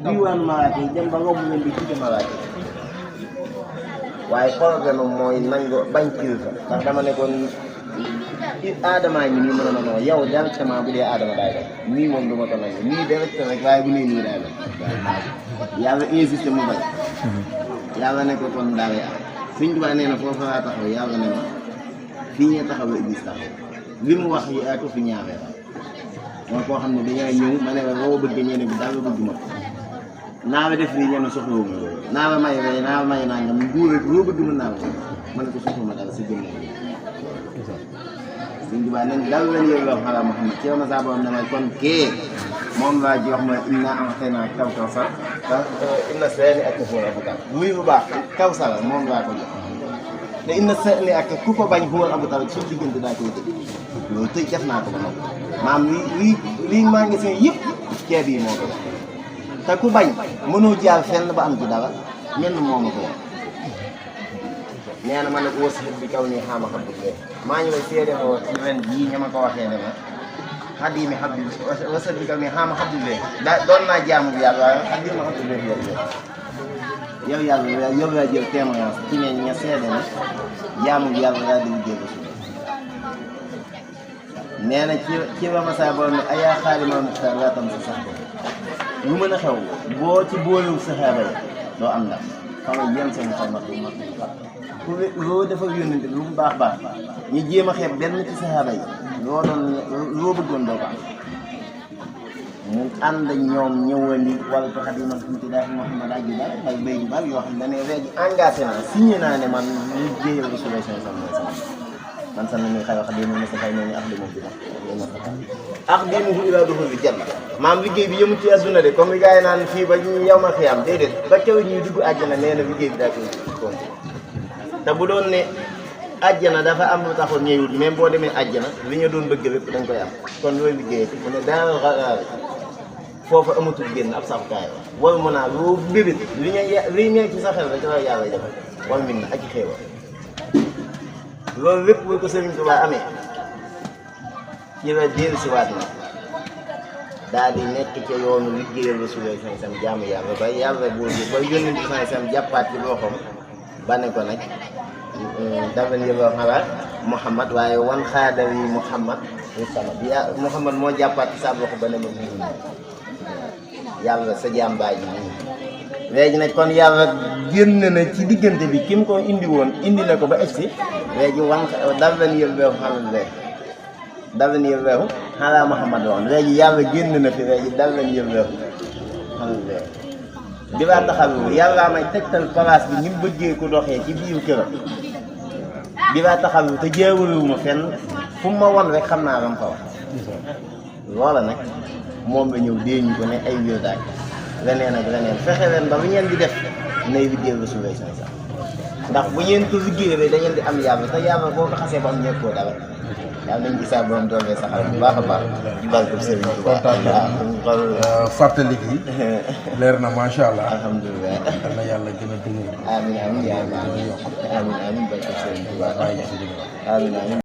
diwaan Malaaka yi dem ba romb leen di tudde Malaaka waaye problème mooy nangu bañ kilifa ndax dama ne kon aadamaa ngi nii mën a nanoo yow directement bu dee aadama daay def nii moom du ma ko nangu nii direct rek waaye bu nee nii daay def yàlla insisté mu bañ yàlla ne ko kon daawee am Sëñ Tuubaa nee na foofu laa taxaw yàlla ne ma fii ñu taxaw la Iblis taxaw li mu wax yi ko fi ñaaree mooy koo xam ne dañaa ñëw ma ne la loo bëgg ñene bi daal la bëgg ma naa la def lii ñene soxlawu ma loolu naa la may rey naa la may nangam nguur rek loo bëgg mën naa la ma ne ko soxla ma dara si jëm Sëñ Tuubaa nañ dal lañ yow la xala Muhammad ci ma saa borom ne ma kon kee moom laa ji wax mooy inna a'taynaa kawsar inna saani ak huwal abtar muy bu baax kawsar moom laa ko jox te inna saani ak ku ko bañ huwal abtar suñu diggante daa koy tëj loolu tëj def naa ko ba noppi maam lii maa ngi seen yëpp ceeb yi moo ko def te ku bañ mënoo jaar fenn ba am ci dara menn moo ma ko wax nee na ma ne ko wërsëg bi kaw nii xaama xam ne maa ngi lay seede ko ren jii ña ma ko waxee ne ma xadimi xabdi wërsëg bi kaw nii xaama xam ne daa doon naa jaamu bi yàlla waaye xadimi xam ne yow yàlla yow yaa jël témoignage ci ne ña seede ne jaamu bi yàlla daa di liggéey ko suuf nee na ci la ma saa borom ne ayaa xaalima muxtaar laa tam si sax ko lu mën a xew boo ci boolewul saxaaba yi doo am ndax xamal yem seen xarmat bu mat ku loo dafa yónnante lu mu baax baax ñu jéem a xeeb benn ci saxaaba yi loo bëggoon doo ko am mu ànd ak ñoom ñëwandi wala ko xat yi man tuuti daal Muhammad aji daal ay béy yu bari yoo xam ne léegi engagé naa signé naa ne man ñu jéeyal Rasulullah sallallahu alayhi wasallam man sax nañuy xayma xam ne moom sa xay noonu ak li moom bi ak di mu ilaa duxul bi janna maam liggéey bi yëmu ci adduna de comme li gars yi naan fii ba ñu yow ma xiyam déedéet ba kew ñuy dugg àjjana nee na liggéey bi daa koy continué te bu doon ne àjjana dafa am lu taxoon ñëwut même boo demee àjjana li nga doon bëgg lépp dañ koy am kon looy liggéey mu ne daal foofu amatul génn ab saxukaay la waru mën naa loo bébét li ngay ci sa xel rek la yàlla defal wala min na ak xéewal loolu lépp bu ko Sëriñ Tuubaa amee ci la dellu si waat na daal di nekk ca yoonu liggéeyal Rasulullah sallallahu alayhi wasallam jaamu yàlla ba yàlla boobu ba yónni bi sallallahu alayhi wasallam jàppaat ci loxoom ba ne ko nag dafa njëloo xalaat Muhammad waaye wan xaadar yi Muhammad Muhammad moo jàppaat ci sa loxo ba ne ma bii yàlla sa jàmbaay yi nii léegi nag kon yàlla génn na ci diggante bi ki mu ko indi woon indi na ko ba egsi léegi wan dafa njëloo xalaat dafa njëloo xalaat Muhammad woon léegi yàlla génn na fi léegi dafa njëloo xalaat bi laa taxawu yàllaa may tegtal place bi ni mu bëggee ko doxee ci biir këram bi laa taxawu te jeewaluma fenn fu ma won rek xam naa lam fa wax loola nag moom la ñëw dee ñu ko ne ay wér daal leneen ak leneen fexe leen ba bu ngeen di def nay liggéey Rasulullah sallallahu alayhi wasallam ndax bu ngeen ko liggéeyee da ngeen di am yàlla te yàlla boo ko xasee ba am ñekkoo dara yàlla nañ gisaa borom doole saxal bu baax a baax di barke Sëriñ Tuubaa kontaan fàttali gi leer na macha allah alhamdulilah yal na yàlla gën a dëgëral amiin amiin yaa amiin amiin barke Sëriñ Tuubaa amiin amiin